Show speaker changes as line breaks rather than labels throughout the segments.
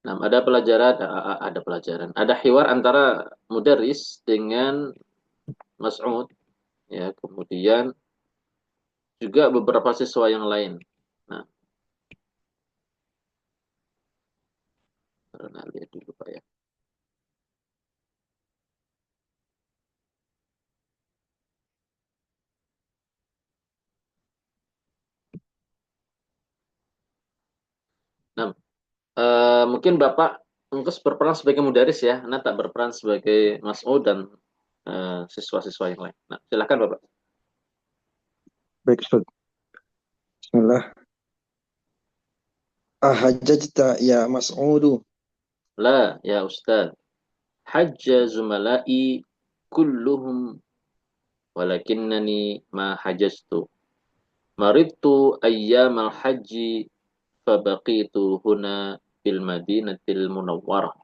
Nah, ada pelajaran, ada pelajaran, ada hiwar antara mudaris dengan Mas'ud, ya, kemudian juga beberapa siswa yang lain. Nah, karena lihat dulu Pak ya. Nah, mungkin Bapak Engkus berperan sebagai mudaris ya, Anda tak berperan sebagai Mas'ud dan siswa-siswa yang lain. Nah, silakan Bapak.
Baik, Ustaz. Bismillah. Ahajjajta ya Mas'udu.
La, ya Ustaz. Hajja zumala'i kulluhum walakinnani ma hajjatu. Maridtu ayyamal haji fabaqitu huna bil madinatil munawwarah.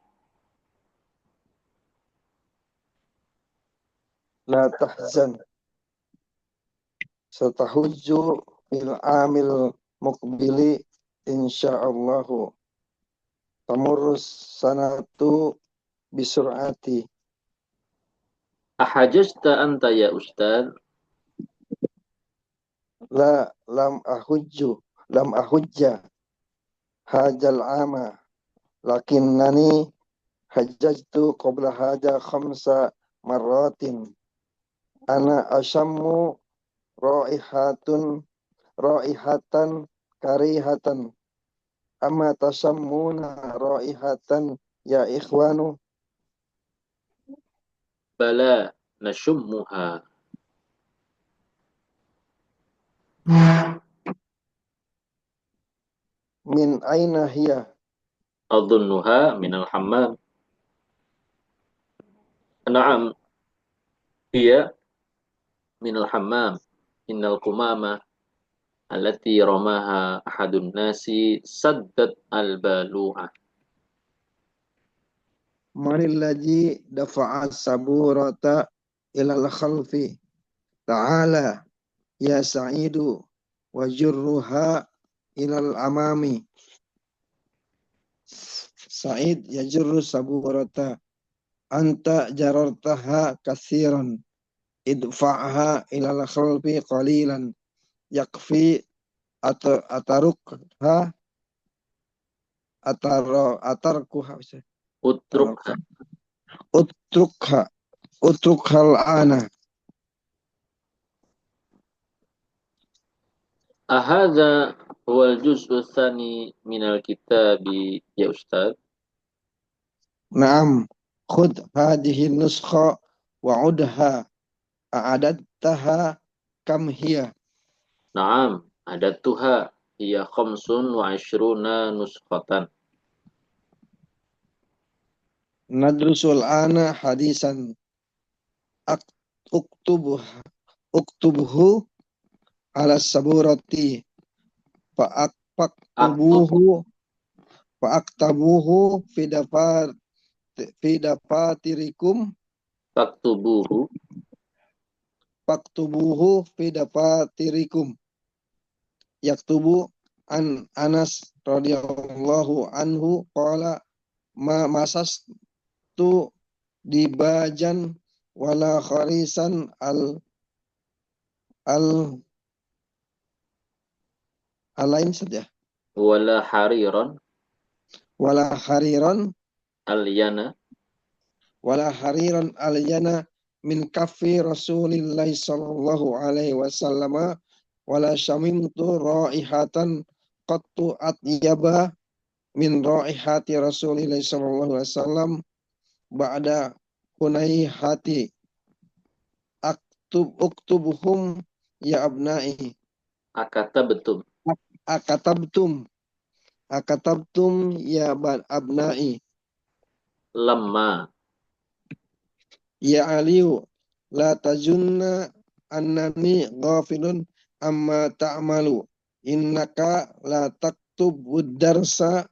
La tahzan. Satahujju fil amil muqbili insyaallahu. Tamurrus sanatu bisur'ati.
Ahajjta anta ya Ustaz?
La lam ahujju. Lam ahujja. Hajal ama. Lakinnani hajjajtu qabla haja khamsa marratin. Ana asyammu raihatun raihatan karihatan. Amma tasammuna raihatan ya ikhwanu.
Bala nashummuha.
Min aina hiya?
Adhunnuha minal hammam. Na'am, hiya minal hammam. Innal kumama allati ramaha ahadun nasi saddat al-balu'ah.
Marillaji dafa'a saburata ilal khalfi. Ta'ala ya sa'idu wajurruha ilal amami. Sa'id yajurru saburata. Anta jarartaha kathiran. Idfa'ha ilal khalfi qalilan. Yakfi atarukha atarkuha
Utrukha.
utrukha utrukhal ana.
Ahadha huwal juz'u tsani minal kitabi ya Ustaz?
Naam, khud hadhihi nuskha waudha a'adattaha kam hiya.
Naam, adatuha hiya khamsun wa ashruna nuskhatan.
Nadrusul ana hadisan uktubuh uktubhu ala saburati
Aktubu,
fa'aktubuhu fa'aktabuhu fi dafatirikum
faktubuhu.
faktubuhu fi dafatirikum. Yaktubu an Anas radhiyallahu anhu qala ma masas tu dibajan wala kharisan al alain saja
Wala hariran
wala hariran
alyana.
alyana min kaffi Rasulillahi sallallahu alaihi wasallam wala syamimtu raihatan qattu atyaba min raihati Rasulillahi sallallahu alaihi wasallam ba'da hunaihati. Uktubuhum ya abnai.
Akata betul.
Akatabtum akatabtum ya abnai.
Lemma.
Ya aliu la tajunna annani ghafilun amma ta'malu. Innaka la taktubud darsa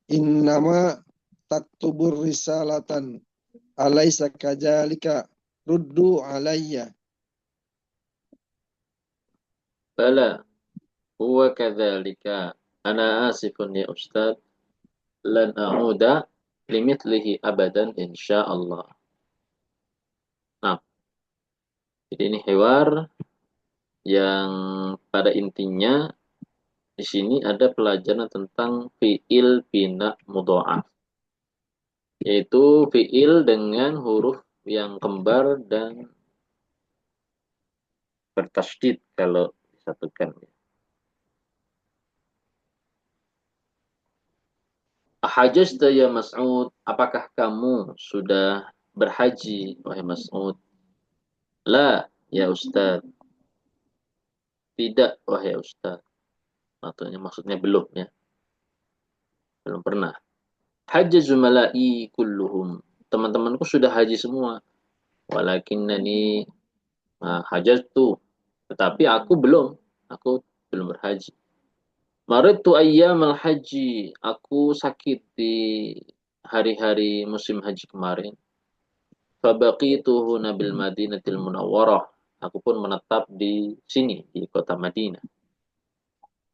innama taktubur risalatan. Alaysa kajalika ruddu alayya.
Bala. Huwa kadzalika. Ana asifun ya Ustaz. lan a'uda limithlihi abadan insyaallah. Nah, jadi ini hiwar yang pada intinya di sini ada pelajaran tentang fiil bina mudha'af, yaitu fiil dengan huruf yang kembar dan bertasydid kalau disatukan. Ahajjta ya Mas'ud, apakah kamu sudah berhaji wahai Mas'ud? La ya Ustaz, tidak wahai Ustaz. Maksudnya belum ya, belum pernah. Hajja zumala'i kulluhum, teman-temanku sudah haji semua. Walakinnani hajjatu, tetapi aku belum berhaji. Maridtu ayyamal haji, aku sakit di hari-hari musim haji kemarin. Fabaqitu huna bil Madinatil Munawwarah. Aku pun menetap di sini, di kota Madinah.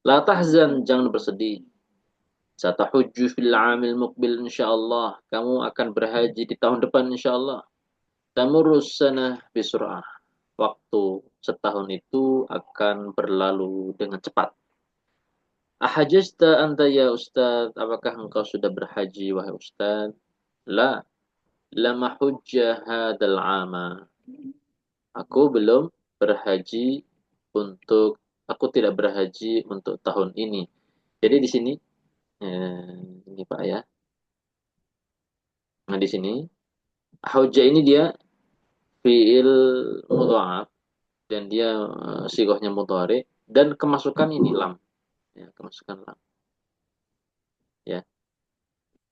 La tahzan, jangan bersedih. Satahujju fil amil muqbil insyaallah. Kamu akan berhaji di tahun depan insyaallah. Tamurrus sanah bisur'ah. Waktu setahun itu akan berlalu dengan cepat. Ahajjta anta ya Ustaz? Apakah engkau sudah berhaji wahai Ustaz? La, lama hujjah hadal ama. Aku belum berhaji aku tidak berhaji untuk tahun ini. Jadi di sini, ini Pak ya. Nah di sini, hujjah ini dia fiil mudha'af dan dia sigohnya mudhari dan kemasukan ini lam, ya, kemasukan lam. Ya,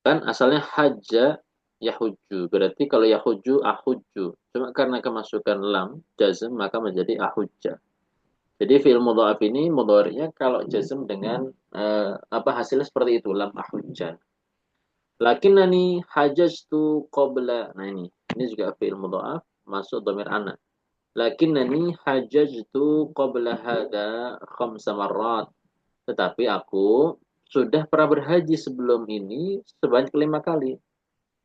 kan asalnya hajja yahujju. Berarti kalau yahujju ahujju. Cuma karena kemasukan lam jazm maka menjadi ahujja. Jadi fi'il mudha'af ini mudhari'nya kalau jazm dengan hasilnya seperti itu lam ahujjan. Lakinnani hajajtu qabla. Nah ini juga fi'il mudha'af masuk dhamir ana. Lakinnani hajajtu qabla hada khamsa marrat. Tetapi aku sudah pernah berhaji sebelum ini sebanyak 5 kali.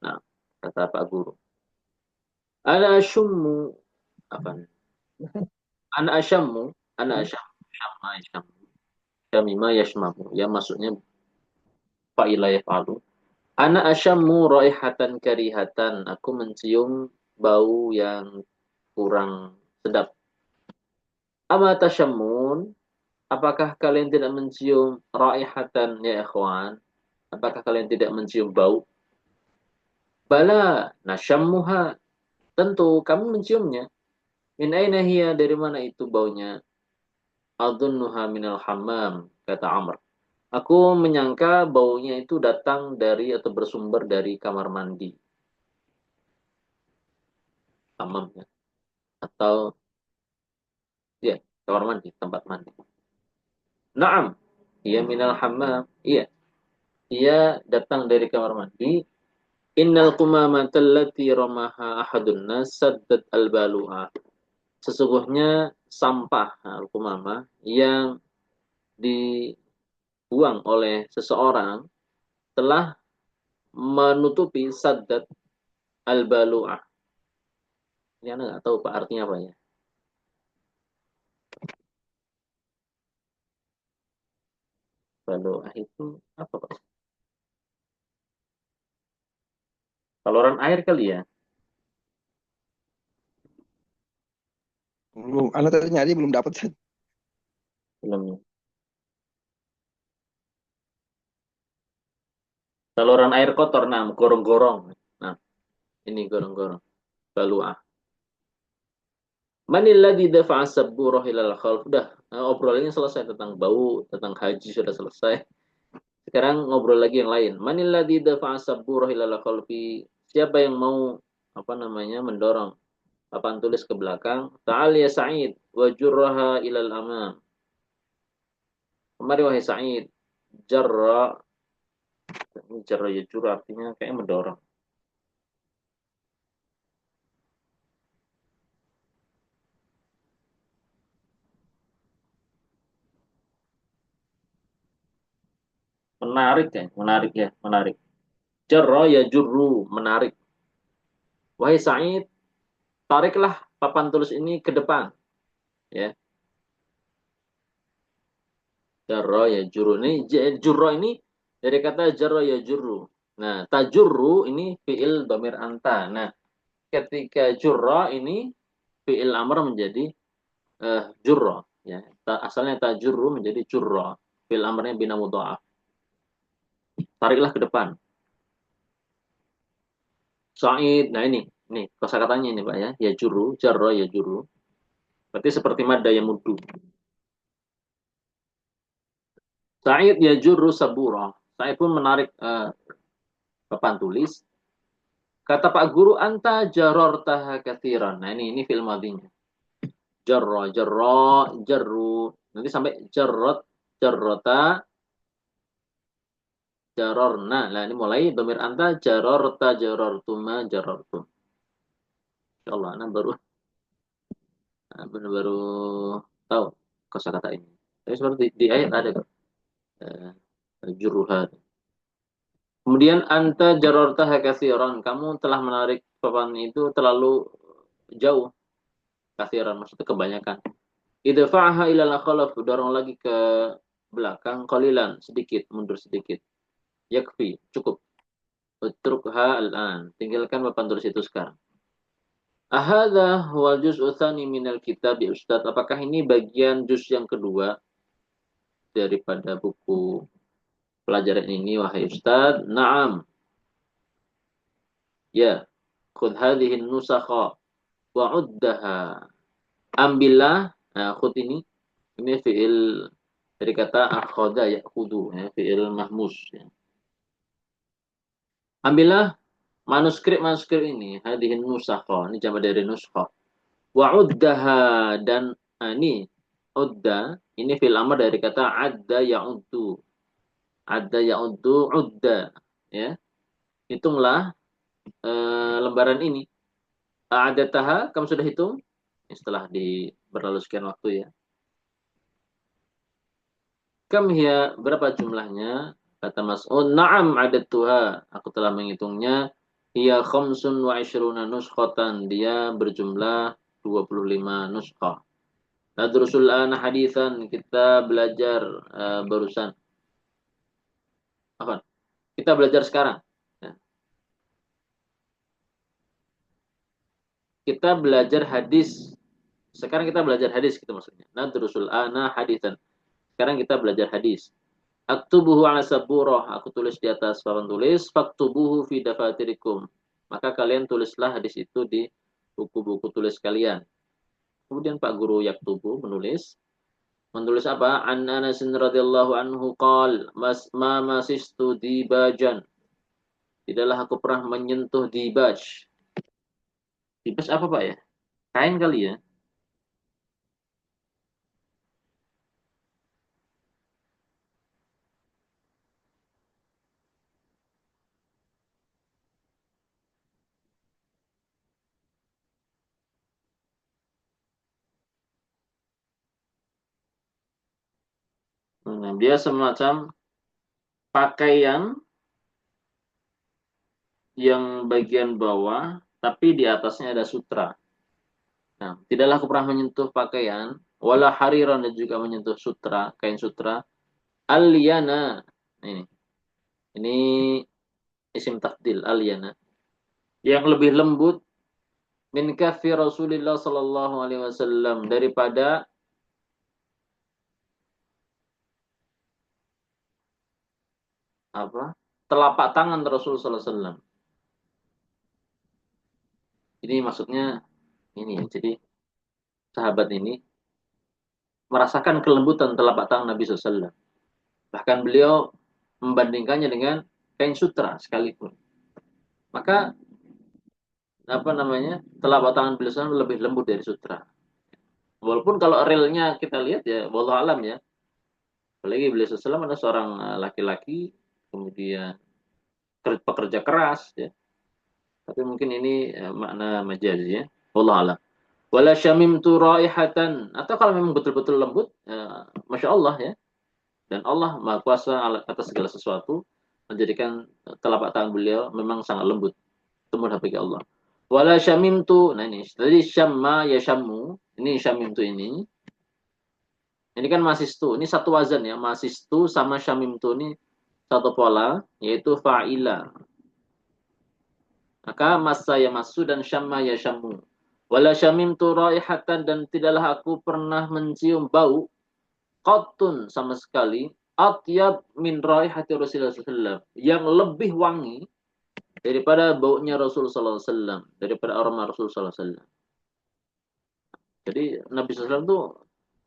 Nah, kata Pak Guru. Ana asyummu apa? Ana asyammu, ana asyammu, syamma asyammu. Syamima yashmamu. Ya maksudnya fa'ila yaf'alu. Ana asyammu raihatan karihatan. Aku mencium bau yang kurang sedap. Ama tasyammun? Apakah kalian tidak mencium raihatan ya ikhwan? Apakah kalian tidak mencium bau? Bala nasyammuha. Tentu kami menciumnya. Min aina hiya, dari mana itu baunya? Adunnuha minal hammam, kata Amr. Aku menyangka baunya itu datang dari atau bersumber dari kamar mandi. Hammam ya. Atau ya, kamar mandi, tempat mandi. Naam, iya minal hammam. Iya, ia datang dari kamar mandi. Innal qumamata allati ramaha ahadun nas saddat albaluha. Sesungguhnya sampah al-qumamah yang dibuang oleh seseorang telah menutupi saddat al-balu'ah. Ini Anda nggak tahu Pak artinya apa ya? Balu'ah itu apa Pak? Saluran air kali ya?
Belum, anak tadi nyari belum dapat.
Belum. Saluran air kotor, nah gorong-gorong. Nah, ini gorong-gorong. Balu'ah. Manilladzi dafa'a sabburah ilal khalf. Udah, obrolannya selesai tentang bau, tentang haji sudah selesai. Sekarang ngobrol lagi yang lain. Manilladzi dafa'a sabburah ilal khalfi. Siapa yang mau mendorong papan tulis ke belakang? Ta'al ya Sa'id wa jurraha ilal amam. Kemari wahai Sa'id. Jarra, jarra ya jurra artinya kayak mendorong. Menarik ya, menarik ya, menarik. Jarra ya jurru, menarik. Wahai Sa'id, tariklah papan tulis ini ke depan, ya. Jarra ya jurru. Ini jurra ini dari kata jarra ya jurru. Nah, tajurru ini fiil dhamir anta. Nah, ketika jurra ini fiil amr menjadi jurra, ya. Asalnya tajurru menjadi jurra. Fiil amrnya bina mudha'af. Tariklah ke depan. Sa'id. Nah, ini kosakatanya ini Pak ya. Ya juru, jarra ya juru. Berarti seperti madda yang mudu. Sa'id ya juru sabura. Sa'id pun menarik papan tulis. Kata Pak Guru, anta jarortaha kathiran. Nah, ini film madinya. Jarra, jarra, jarru. Nanti sampai jarrot, jarrota, jarorna. Nah, ini mulai domir anta jarorta, jarortuma, jarortum. Insyaallah, nah baru tahu kosakata ini. Tapi seperti di ayat ada kok. Juruha. Kemudian anta jarortaha katsiran. Kamu telah menarik papan itu terlalu jauh. Katsiran maksudnya kebanyakan. Idfa'ha ilal khalaf. Dorong lagi ke belakang. Qalilan. Sedikit. Mundur sedikit. Yakfi. Cukup. Utrukha al'an. Tinggalkan papan tulis itu sekarang. Ahadha wal juz'u tsani minal kitab ya Ustaz. Apakah ini bagian juz yang kedua daripada buku pelajaran ini wahai Ustaz? Naam. Ya. Khudh hadhihi nusakha wa'uddaha. Ambillah. Nah, khudh ini fi'il dari kata akhadha ya'khudhu, ya, fi'il mahmus, ya. Ambillah manuskrip ini, hadhihi nusakha. Ini jamak dari nuskha. Wa'uddaha dan ini udda ini fi'il amr dari kata adda ya'uddu. Adda ya'uddu udda, ya. Hitunglah lembaran ini. A'adataha, kamu sudah hitung? Setelah berlalu sekian waktu, ya. Kam hiya, berapa jumlahnya? Kata Mas'ud, na'am adattuha. Aku telah menghitungnya. Hiya khamsun wa ishruna nuskhatan. Dia berjumlah 25 nuskhah. Nadrusul ana hadithan. Kita belajar barusan. Apa? Kita belajar sekarang. Ya. Kita belajar hadis. Sekarang kita belajar hadis gitu maksudnya. Nadrusul ana hadithan. Sekarang kita belajar hadis. Aktubuhu ala saburah. Aku tulis di atas papan tulis. Faktubuhu fi dafatirikum. Maka kalian tulislah hadis itu di buku-buku tulis kalian. Kemudian Pak Guru yaktubu menulis. Menulis apa? An Anas radhiyallahu anhu qal ma masistu dibajan. Tidaklah aku pernah menyentuh dibaj. Dibaj apa Pak ya? Kain kali ya? Nah, dia semacam pakaian yang bagian bawah, tapi di atasnya ada sutra. Nah, tidaklah aku pernah menyentuh pakaian, wala hariran dan juga menyentuh sutra, kain sutra. Al-yana. Ini. Ini isim tafdil al-yana. Yang lebih lembut min kafi Rasulillah sallallahu alaihi wasallam daripada apa? Telapak tangan Rasul sallallahu alaihi wasallam. Ini maksudnya ini ya. Jadi sahabat ini merasakan kelembutan telapak tangan Nabi sallallahu alaihi wasallam. Bahkan beliau membandingkannya dengan kain sutra sekalipun. Maka apa namanya? Telapak tangan beliau SAW lebih lembut dari sutra. Walaupun kalau realnya kita lihat ya, wallahu alam ya. Apalagi beliau SAW adalah seorang laki-laki, kemudian pekerja keras ya. Tapi mungkin ini makna majaz ya. Wallahu alam. Wala syamimtu raihatan, atau kalau memang betul-betul lembut, masya Allah ya. Dan Allah Maha Kuasa atas segala sesuatu, menjadikan telapak tangan beliau memang sangat lembut. Itu mudah bagi Allah. Wala syamimtu, nah ini tadi syamma ya syammu, ini syamimtu ini kan masistu, ini satu wazan ya, masistu sama syamimtu ini satu pola, yaitu fa'ila. Maka masa ya masu dan syamma ya syammu. Wala syamimtu raihatan, dan tidaklah aku pernah mencium bau qattun sama sekali atyab min raihati Rasulullah SAW, yang lebih wangi daripada baunya Rasul sallallahu alaihi wasallam, daripada aroma Rasul sallallahu alaihi wasallam. Jadi Nabi SAW itu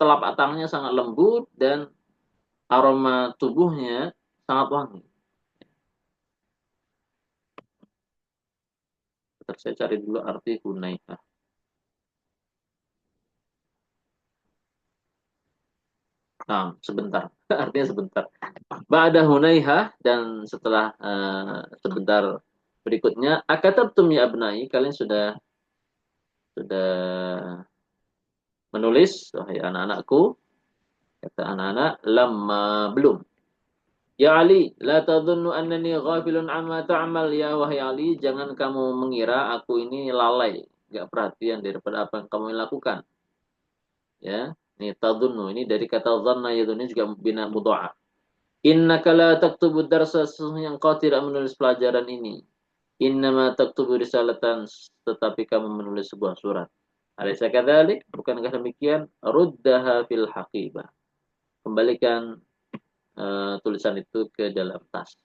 telapak tangannya sangat lembut dan aroma tubuhnya sangat wangi. Bentar, saya cari dulu arti hunaihah. Nah, sebentar. Artinya sebentar. Ba'da hunaihah, dan setelah sebentar berikutnya, akatabtum ya abnai, kalian sudah menulis, wahai anak-anakku, kata anak-anak, lama belum. Ya Ali, la tadhunnu annani ghafilun amma ta'mal. Ya wahai Ali, jangan kamu mengira aku ini lalai, enggak perhatian daripada apa yang kamu lakukan. Ya, ini tadhunnu, ini dari kata dhanna, yaitu ini juga bina mudha'af. Innaka la taktubu darsa, sesungguhnya engkau tidak menulis pelajaran ini. Innama taktubu risalatan, tetapi kamu menulis sebuah surat. Alaysa kadzalik? Bukankah demikian? Ruddaha fil haqibah. Kembalikan tulisan itu ke dalam tas.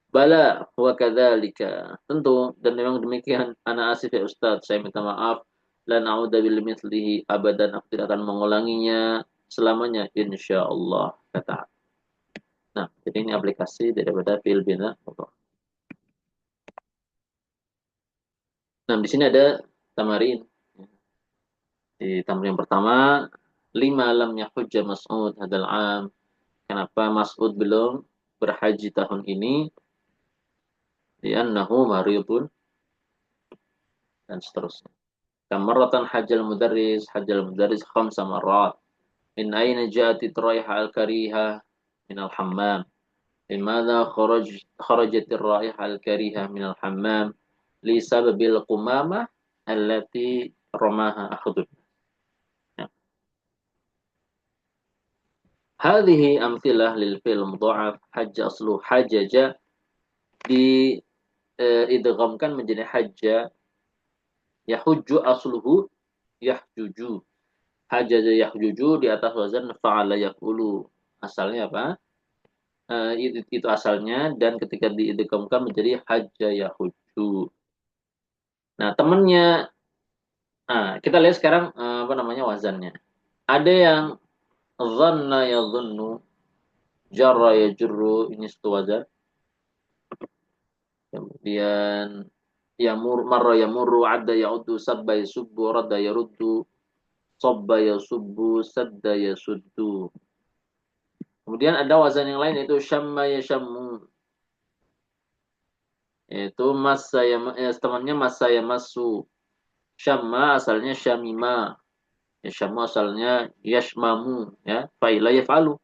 Bala wa kadzalika. Tentu, dan memang demikian. Ana asif ya Ustaz, saya minta maaf. La na'udzu bimithlihi abadan, aku tidak akan mengulanginya selamanya insyaallah, kata. Nah, jadi ini aplikasi daripada fi'il bina mudhari'. Nah, di sini ada tamarin. Di tamrin yang pertama, 5 lam yahujja Mas'ud hadal am. Kenapa Mas'ud belum berhaji tahun ini? Li'annahu maridun, dan seterusnya. Kamaratan hajjal mudarris khamsa marrat. Min aina ja'atit raiha al-kariha min al-hammam. Limadha kharajatir raiha al-kariha min al-hammam li sababil qumamah allati ramaha akhudun. Hadhihi amthilah lil fi'l mudha'af hajja aslu hajaja, di idghamkan menjadi hajja. Yahujju asluhu yahjuju. Hajaja yahjuju di atas wazan fa'ala yaqulu. Asalnya apa? Itu asalnya, dan ketika diidghamkan menjadi hajja yahujju. Nah, temannya, kita lihat sekarang apa namanya wazannya. Ada yang dhanna yadhunnu, jarra yajurru, ini satu wazan. Kemudian marra yamurru, adda ya'uddu, sabba yasubbu, radda yaruddu, sabba yasubbu, sadda yasuddu. Kemudian ada wazan yang lain, yaitu syamma yashammu, yaitu massa temannya massa yamassu. Syamma asalnya syamima, yashammu asalnya yashmamu, ya, fa'ila yaf'alu.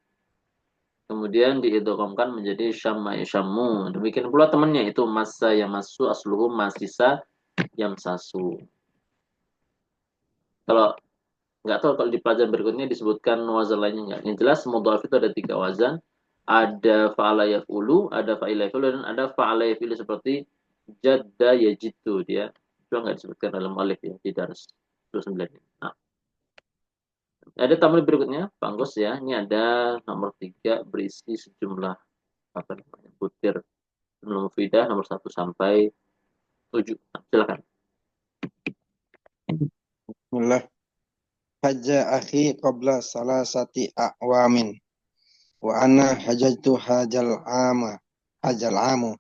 Kemudian diidghamkan menjadi syamma yashammu. Demikian pula temannya, itu massa yamassu, asluhu masisa yamsasu. Kalau nggak tahu kalau di pelajaran berikutnya disebutkan wazan lainnya nggak. Yang jelas mudhaf itu ada 3 wazan. Ada fa'ala yaf'ulu, ada fa'ila yaf'ulu, dan ada fa'ala yaf'ulu seperti jadda yajiddu, dia. Itu nggak disebutkan dalam alif ya, di dars 29. Nah, ada tamrin berikutnya, Pak Anggus ya. Ini ada nomor 3 berisi sejumlah apa namanya, butir jumlah mufidah nomor 1 sampai 7. Nah, silakan.
Bismillah. Hajja akhi qabla salasati a'wamin wa ana hajajtu hajal amu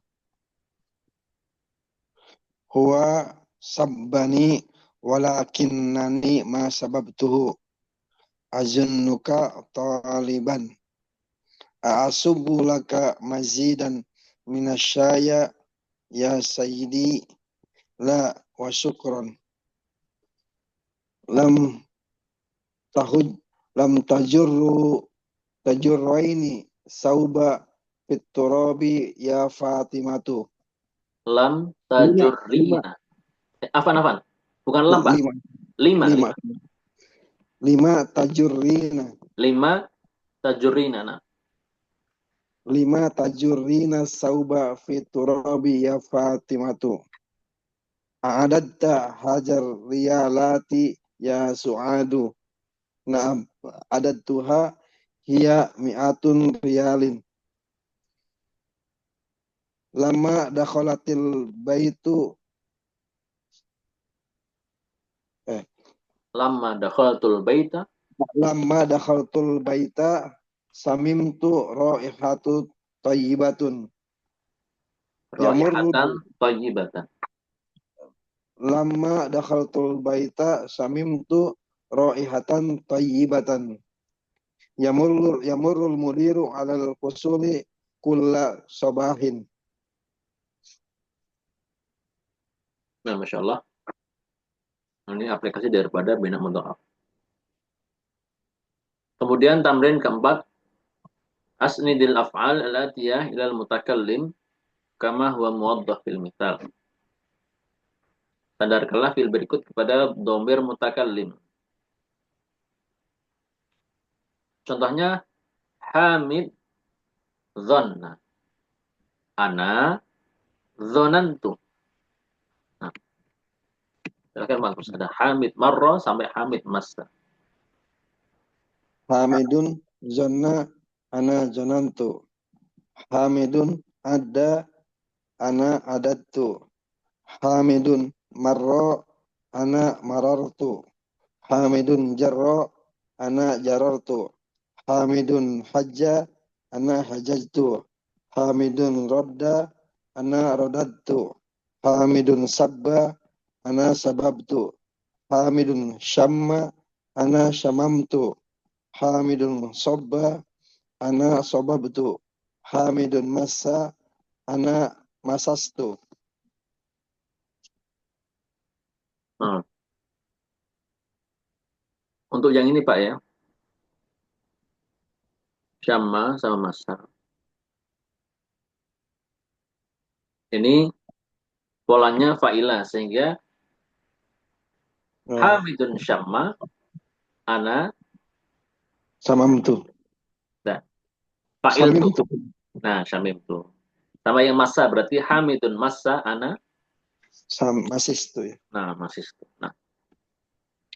huwa sabbani walakinnani ma sababtuhu azunnuka taliban a'asubu laka mazidan minasyaya ya sayyidi la wa syukran lam tajurru tajurraini sauba fiturabi ya Fatimatu.
Lam
Lima, lima,
tajurrina. Afan. Bukan lam, Pak.
lima,
Lima.
lima, lima tajurrina.
Lima tajurrina. Nah.
Lima tajurrina sauba fiturabi ya Fatimatu. A'adatta hajar riyalati ya Su'adu. Na'am, adattuha hiya mi'atun riyalin. Lama dakhalatil baitu
Lama dakhaltul baita.
lama dakhaltul baita samimtu raihatu thayyibatun. Yamurru
Raihatan thayyibatan.
lama dakhaltul baita samimtu raihatan thayyibatan. Yamurrul mudiru alal fusuli kulla sabahin.
Nah, Masya Allah. Ini aplikasi daripada bina mudha'af. Kemudian tamrin keempat. Asnidil af'al al-atiyah ilal mutakallim kama huwa muwaddah fil mithal. Sandarkanlah fil berikut kepada dhamir mutakallim. Contohnya Hamid dhanna. Ana dhonantu. Nah, silakan Mas. Ada Hamid marra sampai Hamid massa.
Hamidun zanna ana zanantu. Hamidun ada ana adattu. Hamidun marra ana marartu. Hamidun jarra ana jarartu. Hamidun hajja ana hajajtu. Hamidun radda ana radattu. Hamidun sabba ana sababtu. Hamidun syamma ana syamamtu. Hamidun sobba ana sobabtu. Hamidun massa ana masastu.
Nah, untuk yang ini Pak ya. Syamma sama massa. Ini polanya fa'ilah sehingga Hamidun syamma ana
Samamtu.
dan fa'il tuh.
Samimtu.
Nah, syamim tuh. Sama yang massa berarti Hamidun massa ana.
Masistu ya.
Nah, masih. Nah,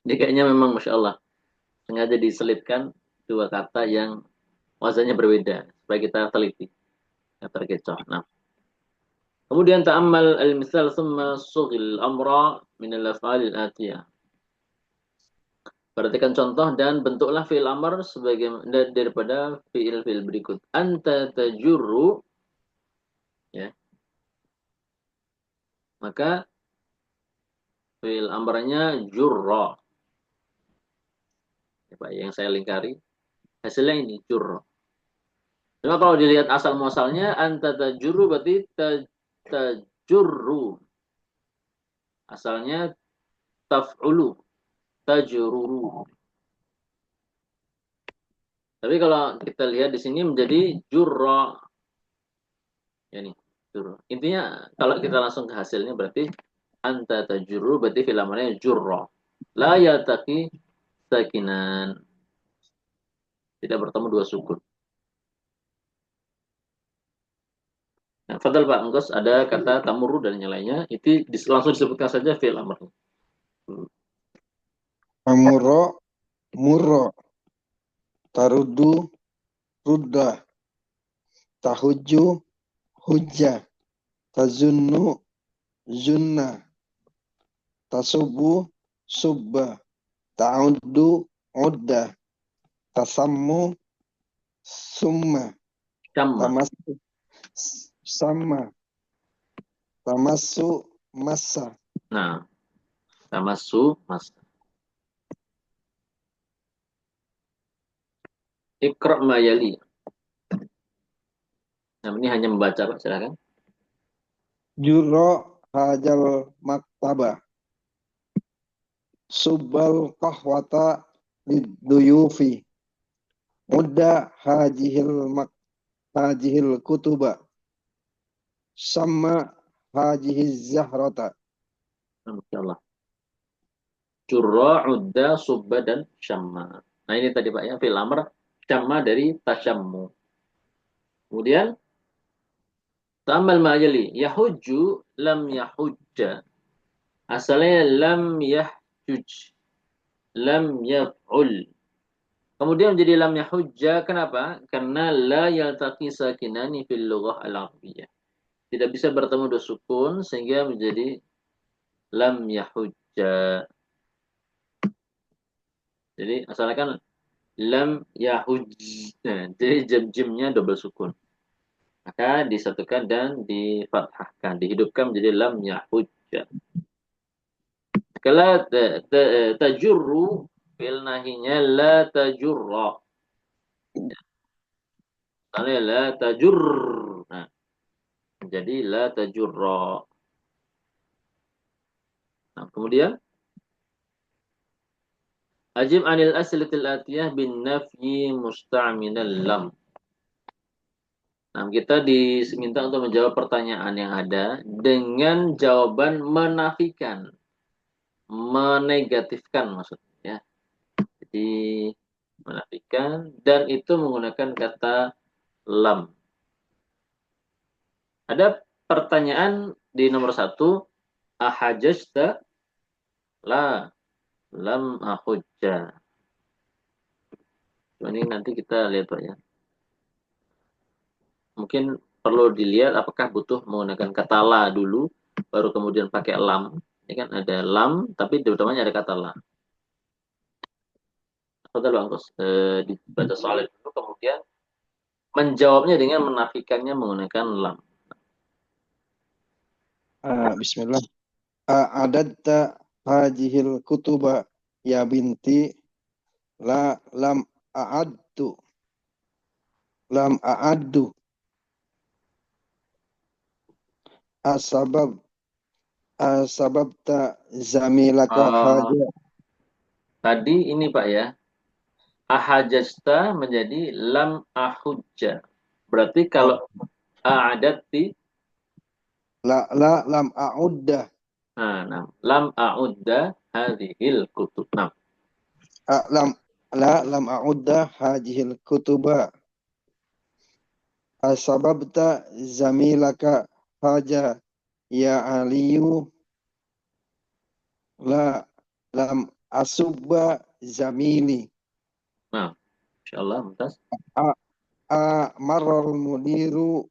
ini kayaknya memang Masya Allah sengaja diselipkan dua kata yang wazannya berbeda supaya kita teliti, yang terkecoh. Nah, kemudian ta'ammal al-misal thumma sughil amra min al-af'al al-atiyah. Perhatikan contoh dan bentuklah fi'il amr sebagai daripada fi'il berikut. Anta tajurru, ya. Maka fi'il amrnya jurra. Ya, Pak, yang saya lingkari hasilnya ini jurra. Cuma kalau dilihat asal muasalnya anta tajurru berarti tajurru. Asalnya taf'ulu, tajururu. Tapi kalau kita lihat di sini menjadi jurra. Ya nih, jurra. Intinya kalau kita langsung ke hasilnya berarti anta tajurru berarti fil amrnya jurra. La yaltaqi sakinan. Tidak bertemu dua sukun. Nah, fadal Pak Engkos ada kata tamurru dan yang lainnya itu langsung disebutkan saja fi'il amr.
Amuro murro. Tarudu rudda. Tahujju hujjah. Tazunnu zunna. Tasubu subba. Ta'uddu udda. Tasammu summa.
Syamma.
Tamassu sama. Tamassu massa.
Nah, tamassu mas. Iqra ma yali. Nah, ini hanya membaca Pak, silakan.
Juro hajal maktaba. Subbal kahwata liduyufi. udda hadihil kutuba sama hadihiz zahrata.
Masya Allah. Jurra, udda, subba, dan syamma. Nah ini tadi Pak ya, fil amr, syamma dari tasyammu. Kemudian, ta'amal ma'ajali. Yahujju, lam yahujja. Asalnya lam yahjuj. Lam yaf'ul. Kemudian menjadi lam yahujja. Kenapa? Karena la yaltaqi sakinani fil lughah al-arabiyyah. Tidak bisa bertemu dua sukun sehingga menjadi lam yahujja. Jadi asalnya kan lam yahuj. Nah, jadi jim-jimnya double sukun. Maka disatukan dan difathahkan, dihidupkan menjadi lam yahujja. Kala tajurru fil nahinya la tajurra. Misalnya la tajur. Nah, jadi la tajurra. Nah, kemudian ajib anil aslitil atiyah bin nafyi musta'minal lam. Nah, kita diminta untuk menjawab pertanyaan yang ada dengan jawaban menafikan, menegatifkan maksudnya ya. Jadi menafikan dan itu menggunakan kata lam. Ada pertanyaan di nomor 1, ahajajta? La, lam ahujja. Ini nanti kita lihat Pak ya. Mungkin perlu dilihat apakah butuh menggunakan kata la dulu, baru kemudian pakai lam. Ini kan ada lam, tapi di depannya ada kata la. Betul Bang Kus. Dibaca soal dulu, kemudian menjawabnya dengan menafikannya menggunakan lam.
Bismillah. A'adadta hadihil kutuba ya binti lam a'addu lam a'addu asbab asbabta zamilaka
Oh,
haja.
tadi ini Pak ya, ahajasta menjadi lam ahujja. Berarti
Oh,
kalau a'adati,
lam a'udda.
nah, lam a'udda hadhil kutub. Nah,
Lam lam a'udda hadihil kutuba asbabta zamilaka haja ya aliyu lam asubba zamili.
nah, insyaallah mumtaz.
Marral mudiru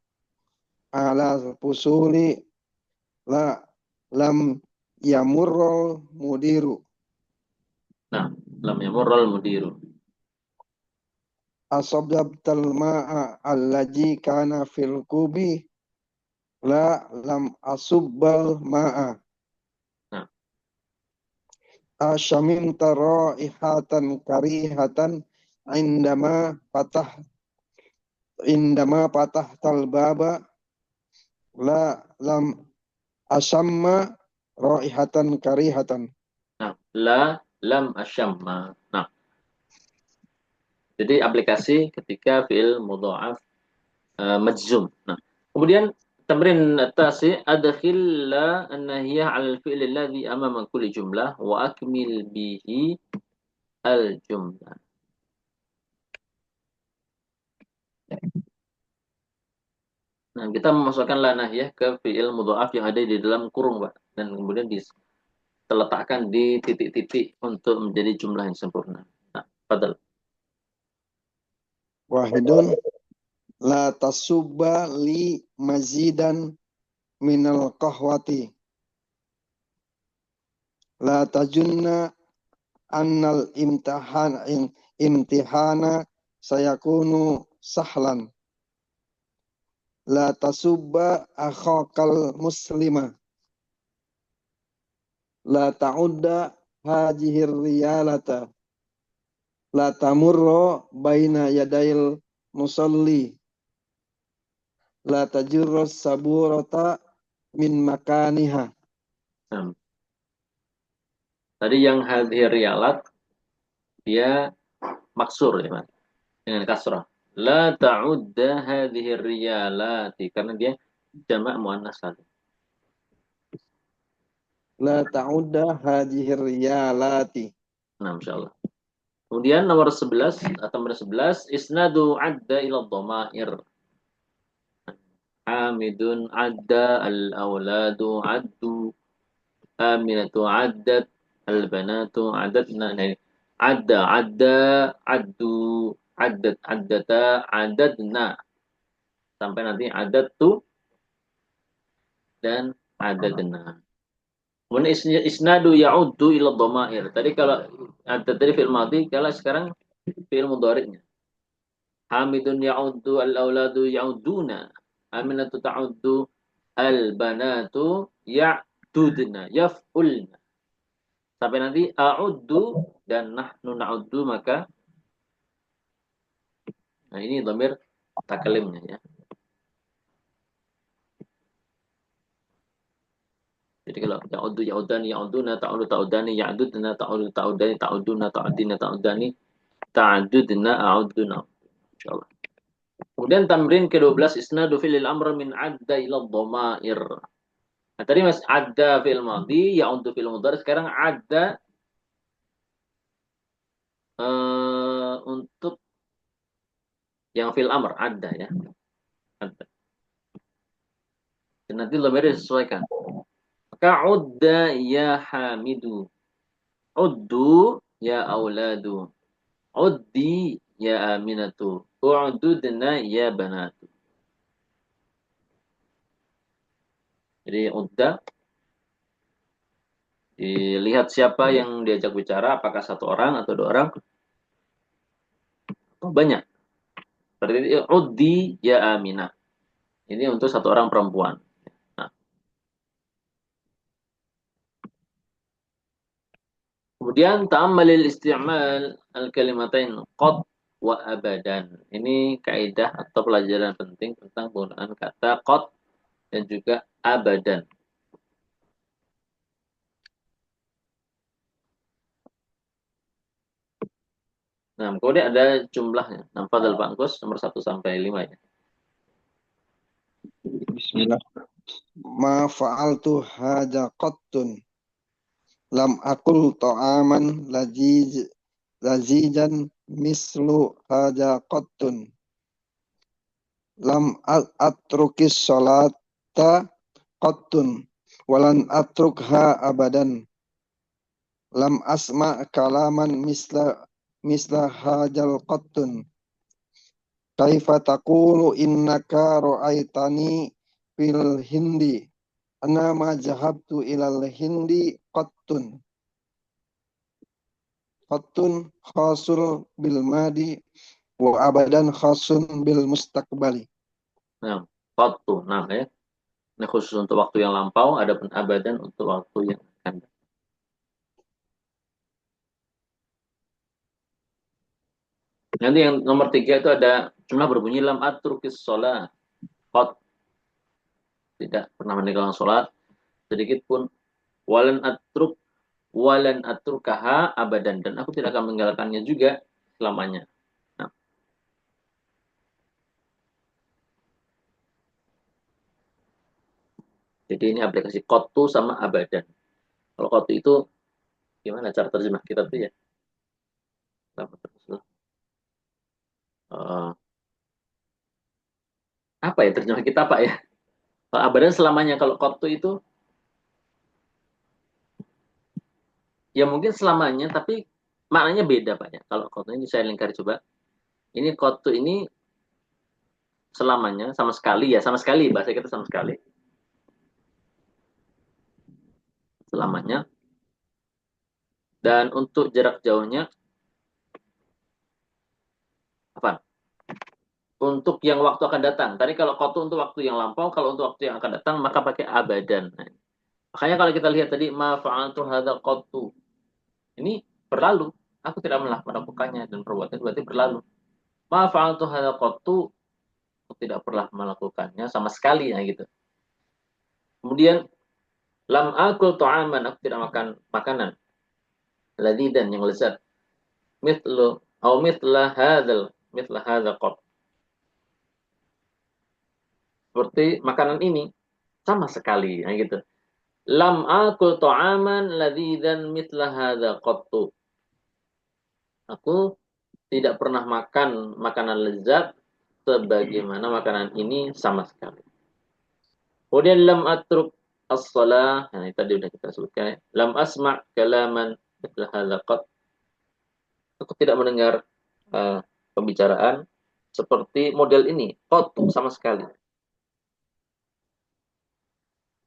ala fusuli la lam yamurral mudiru.
Nah, lam yamurral mudiru.
Asababtal ma'a allaji kana fil kubi lam asubbal ma'a.
Nah,
Asyamimta raihatan karihatan indama patah tal baba lam asamma raihatan karihatan.
nah, la lam asyamma. Nah, jadi aplikasi ketika fiil mudha'af majzum. Nah, kemudian tamrin tasi adkhil la an-nahiyah 'ala al-fi'l alladhi amama kulli jumlah wa akmil bihi al-jumlah. Nah, kita memasukkan la nahiyah ke fi'il mudha'af yang ada di dalam kurung, Pak, dan kemudian diletakkan di titik-titik untuk menjadi jumlah yang sempurna. Nah, padahal.
Wahidun la tasubba li mazidan minal qahwati la tajunna annal imtihana sayakunu sahlan la tasubba akhakal muslima la ta'udda hajihir riyalata la tamurro baina yadail musalli la tajurros saburata min makaniha.
Nah, tadi yang hadhir rialat dia maksur ya, Mas. dengan kasrah. La ta'udda hadhihi riyalati karena dia jamak muannas salim.
La ta'udda hadhihi riyalati.
Nah, insyaallah. Kemudian nomor 11 atau nomor 11 isnadu adda ila dhamair. Hamidun adda al-auladu addu aminatu addat al-banatu addatna. Nah, adda adda addu addat addata addadna sampai nanti addatu dan addadna. Kemudian isnadu ya'uddu ila dhamair. Tadi kalau ada tadi fi'il madhi, kalau sekarang fi'il mudhari'nya. Hamidun ya'uddu al-auladu ya'udduna. Aminatu ta'uddu al-banatu ya'dudna, yaf'ulna. Sampai nanti a'uddu dan nahnu na'uddu maka nah ini dhamir takalimnya ya. Jadi kalau ya'uddu ya'udani ya'uduna ta'udu ta'udani ya'dudna ta'udu ta'udani ta'uduna ta'udina ta'udani ta'adudna a'udduna. Insyaallah. Kemudian tamrin ke-12 isnadu fi'il amr min adda ila dhamair. Nah, tadi Mas adda fi'il madhi, ya'uddu fi'il mudhari, sekarang adda untuk yang fi'il amr adda ya. Adda. Dan nanti dhamirnya disesuaikan. Maka udda ya hamidu. Uddu ya auladu. Uddi ya aminatu. U'dudna ya banatu. Jadi udda dilihat siapa yang diajak bicara, apakah satu orang atau dua orang atau banyak. Seperti itu, uddi ya aminah. Ini untuk satu orang perempuan. Nah, kemudian ta'ammalil isti'mal al-kalimatain qad wa abadan. Ini kaidah atau pelajaran penting tentang penggunaan kata qad dan juga abadan. Nah, kemudian ada jumlahnya. Nah, Fadal Pak Angkus, nomor 1 sampai 5 ya.
Bismillah. Ma fa'altu hadza qattun. Lam akul ta'aman lazijan mislu hadza qattun. Lam atrukis sholata qattun. Walan atrukha abadan. Lam asma kalaman misla hajal qattun. Kaifa taqulu innaka ra'aitani fil hindi. Ana ma jahabtu ilal hindi qattun. Qattun khasul bil madi wa abadan khasun bil mustaqbali.
Nah, qattu. Nah, ya. Ini khusus untuk waktu yang lampau, adapun abadan untuk waktu yang akan datang. Nanti yang nomor 3 itu ada jumlah berbunyi lam atrukis sholat. Qat. Tidak pernah meninggalkan sholat sedikit pun. Walan atrukaha abadan, dan aku tidak akan meninggalkannya juga selamanya. Nah, jadi ini aplikasi qattu sama abadan. Kalau qattu itu gimana cara terjemah kita tuh ya? Apa ya terjemah kita Pak ya? Kalau abadan selamanya, kalau qattu itu ya mungkin selamanya, tapi maknanya beda Pak ya. Kalau qattu ini saya lingkar coba. Ini qattu ini selamanya, sama sekali ya, sama sekali bahasa kita sama sekali. Selamanya. Dan untuk jarak jauhnya apa? Untuk yang waktu akan datang. Tadi kalau qattu untuk waktu yang lampau, kalau untuk waktu yang akan datang maka pakai abadan. Nah, makanya kalau kita lihat tadi ma fa'altu hadza qattu. Ini berlalu. Aku tidak melakukannya, dan perbuatan berarti berlalu. Ma fa'altu hadza qattu, aku tidak pernah melakukannya sama sekali ya gitu. Kemudian lam akul ta'aman, aku tidak makan makanan ladidan yang lezat. Mithlu au mithla hadzal, mithla hadza qat. Seperti makanan ini sama sekali, nah gitu. Lam akul ta'aman ladzidzan mithla hadza qattu. Aku tidak pernah makan makanan lezat sebagaimana makanan ini sama sekali. Kemudian lam atruk as-salah, nah ini tadi sudah kita sebutkan ya. Lam asma' kalaman mithla hadza qat. Aku tidak mendengar uh, pembicaraan seperti model ini, qat sama sekali.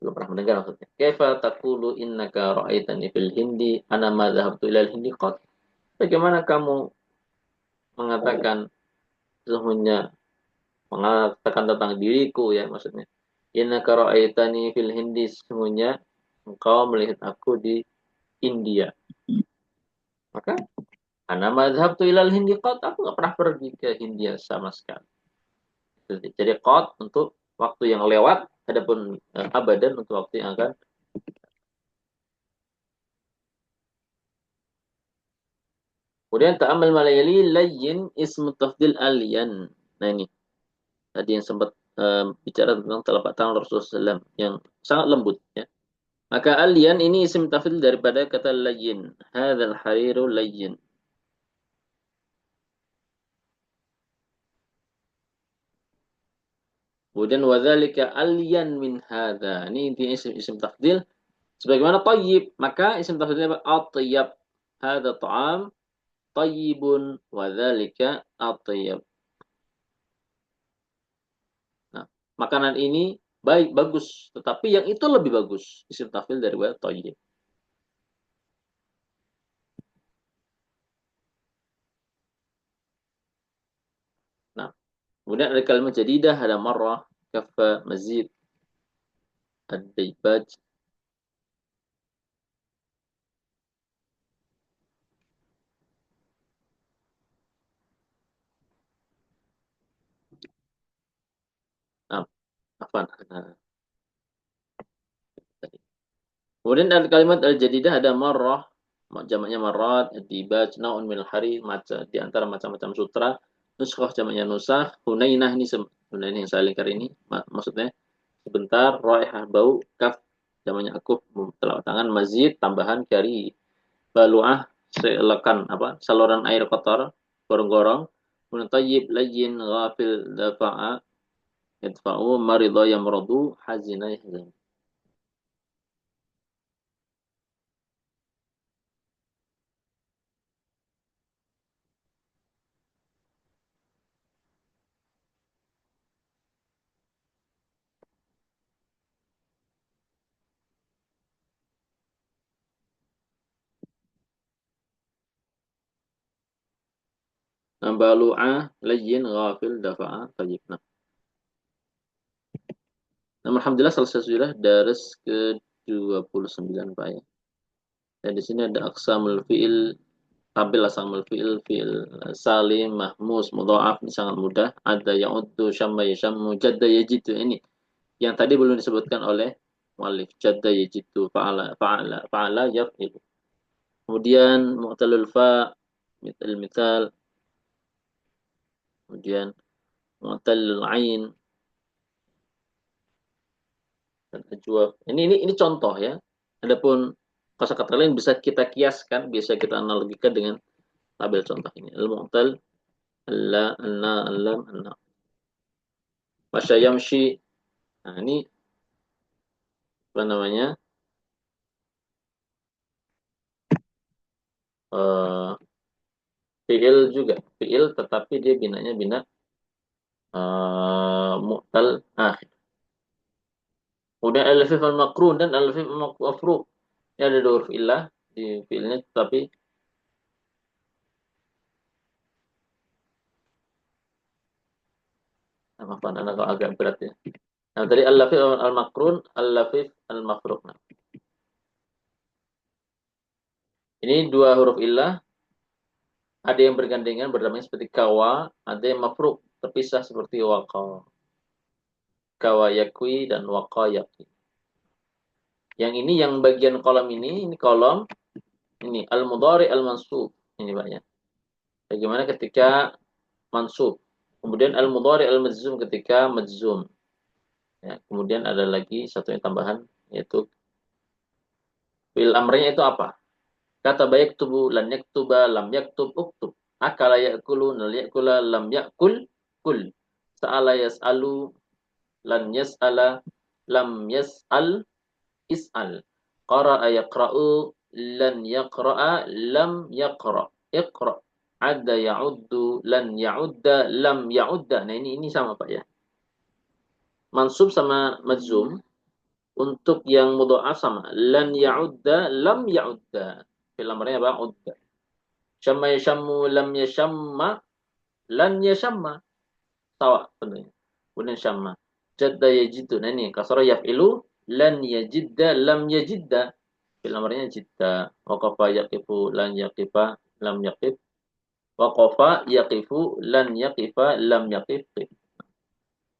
Belum pernah mendengar maksudnya. Kaifa taqulu innaka ra'aitani fil hindi ana ma dhahabtu ilal hindi qat. Bagaimana kamu mengatakan sesungguhnya mengatakan tentang diriku ya maksudnya. Innaka ra'aitani fil hindi sesungguhnya engkau melihat aku di India. Maka ana ma dhahabtu ilal hindi qat, aku enggak pernah pergi ke India sama sekali. Jadi qat untuk waktu yang lewat, adapun abadan untuk waktu yang akan. Kemudian ta'amal malayali layyin ismu tafdil aliyan. Nah ini tadi yang sempat bicara tentang telapak tangan Rasulullah SAW yang sangat lembut ya. Maka aliyan ini isim tafdil daripada kata layyin. Hadzal hariru layyin. Kemudian wadzalika aliyan min hadza. Ini intinya isim tafdil sebagaimana thayyib, maka isim tafdilnya apa? At-thayyib. Hadza ta'am thayyibun wadzalika at-thayyib. Nah, makanan ini baik, bagus. Tetapi yang itu lebih bagus. Isim tafdil dari wa thayyib. Nah, kemudian ada kalimat jadidah, ada marrah, kafa, mazid, ad-daibaj. Nah, apa? Nah, kemudian ada kalimat al-jadidah, ada marrah, jamaknya marrat, ad-daibaj, naun min hari, di antara macam-macam sutra. Nuskhah jamaknya nusah, hunainah ini hunainah yang saya lingkar ini maksudnya sebentar, raihah bau, kaf jamaknya akuf, telapak tangan, mazid tambahan, kari, baluah selekan apa saluran air kotor, gorong-gorong, kemudian tayyib layyin ghafil dafa'a yadfa'u marida yamradu hazina yahzan. Nah, balu'ah layyin ghafil dafa'a tayyib. Nah, alhamdulillah selesai sudah daras ke-29 Pak ya. Dan di sini ada aqsamul fi'il, tampil aqsamul fi'il, fi'il salim, mahmus, mudha'af, ini sangat mudah. Ada ya'uddu, syamma yashammu, jadda yajidu, ini yang tadi belum disebutkan oleh muallif. Jadda yajidu, fa'ala, fa'ala, fa'ala yaf'ilu. Kemudian mu'talul fa, misal, kemudian mu'talul ain, dan ajwaf. Ini contoh ya. Adapun kosakata lain bisa kita kiaskan, bisa kita analogikan dengan tabel contoh ini. Al-mu'tal, alla, anna, allam, anna. Masya yamshi. Nah, ini apa namanya? Uh, fi'il juga. Fi'il tetapi dia binanya bina mu'tal akhir. Kemudian al-lafif al-makrun dan al-lafif al-mafruq. Ini ada dua huruf illah di fi'ilnya, tetapi apa anak agak berat ya. Nah, tadi al-lafif al-makrun, al-lafif al-mafruq. Nah, ini dua huruf illah, ada yang bergandengan berdamai seperti kawa, ada yang mafruq terpisah seperti waqa. Kawa yakwi dan waqa yakwi. Yang ini yang bagian kolom ini kolom ini al-mudhari al-mansub. Ini Pak ya. Bagaimana ketika mansub. Kemudian al-mudhari al-majzum ketika majzum. Ya, kemudian ada lagi satu yang tambahan, yaitu fi'il amrnya itu apa? Kata baik tubuh, lan yaktuba, lam yaktub, uktub. Akala yakulu, nal yakula, lam yakul, kul. Sa'ala yas'alu, lan yas'ala, lam yas'al, is'al. Qara'a yaqra'u, lan yaqra'a, lam yaqra'. Iqra'. Adda ya'uddu, lan ya'udda, lam ya'udda. Nah ini sama Pak ya. Mansub sama majzum. Untuk yang mudha'af sama. Lan ya'udda, lam ya'udda. Fil amrnya apa? Udda. Syamma yashammu, lam yashamma, lan yashamma. Sawa tentunya. Kemudian syamma. Jadda yajidu. Nah ini kasrah yaf'ilu, lan yajidda, lam yajidda. Fil amrnya jidda. Waqafa yaqifu, lan yaqifa, lam yaqif. Waqafa yaqifu, lan yaqifa, lam yaqif.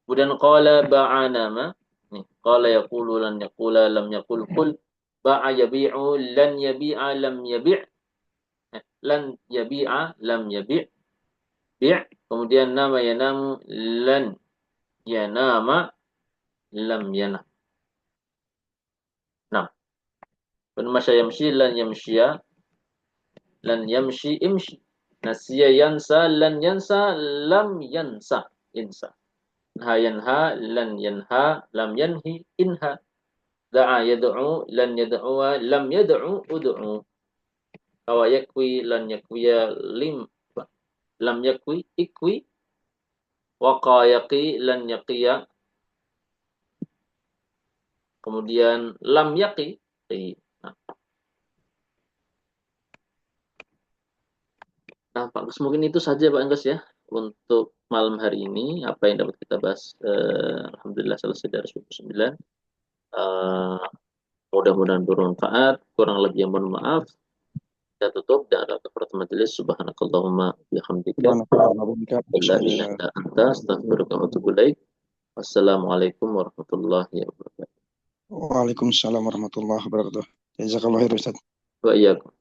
Kemudian qala ba'anama. Nih, qala yaqulu, lan yaqula, lam yaqul qul. Ba'a yabi'u, lan yabi'a, lam yabi'. Lan yabi'a, lam yabi'. Bi'. Kemudian nama yanamu, lan yanama, lam yanam. Nah, masya yamshi, lan yamshiya, lan yamshi, imshi. Nasiya yansa, lan yansa, lam yansa, insa. Nha yanha, lan yanha, lam yanhi, inha. Da'a yad'u, lan yad'uwa, lam yad'u, ud'u. Awa yakwi, lan yakwiya, lam yakwi, ikwi. Waqa yaqi, lan yaqiya. Kemudian lam yaqi. Nah, Pak Gus, mungkin itu saja Pak Anggas ya untuk malam hari ini. Apa yang dapat kita bahas, alhamdulillah selesai dari 29. Mudah-mudahan bermanfaat. Kurang lebih mohon maaf. Kita tutup dan ada kafaratul majelis. Subhanakallahumma bihamdika. La ilaha illa anta astaghfiruka wa atubu ilaik. Wassalamualaikum warahmatullahi wabarakatuh.
Waalaikumsalam warahmatullahi wabarakatuh. Jazakallah khair Ustaz.
Wa iyyakum.